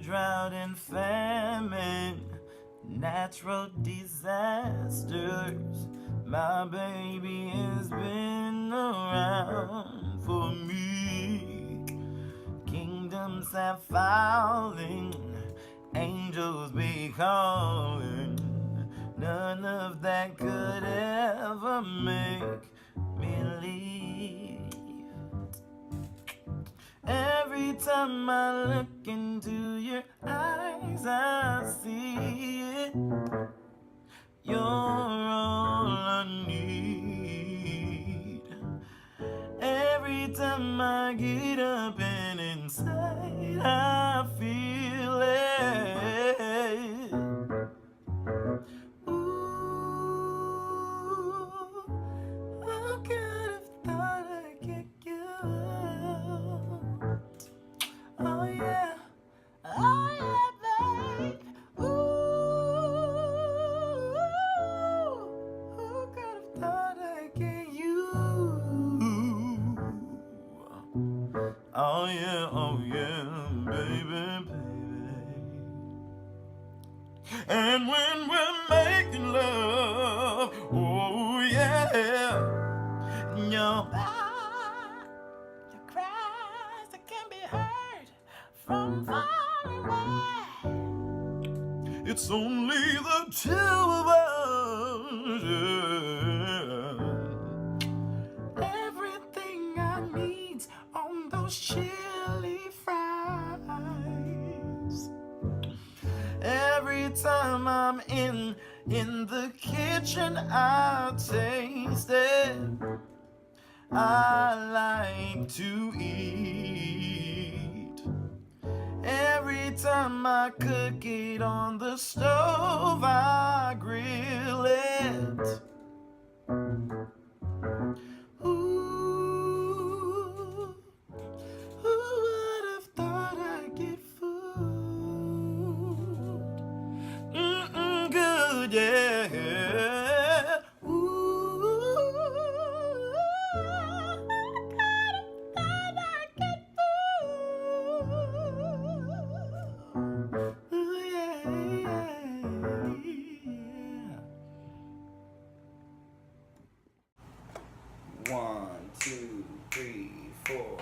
drought and famine, natural disasters. My baby has been around for me. Kingdoms have fallen, angels be calling. None of that could ever make me leave. Every time I look into your eyes, I see it. You're all I need. Every time I get up and inside, I feel it. Ooh, I could have thought I'd get you out. Oh yeah, babe. Ooh, who could have thought I'd get you? Oh yeah, baby, baby. And when we're making love, oh yeah, your cries that can be heard from far away. It's only the two of us, yeah. Everything I need on those chili fries. Every time I'm in the kitchen, I taste it. I like to eat. Every time I cook it on the stove, I grill it. Ooh, who would have thought I'd get food? Good, yeah. Ooh, I could have thought I'd get food. Ooh, yeah. 1, 2, 3, 4.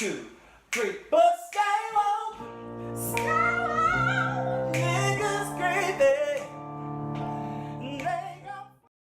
2, 3. Bust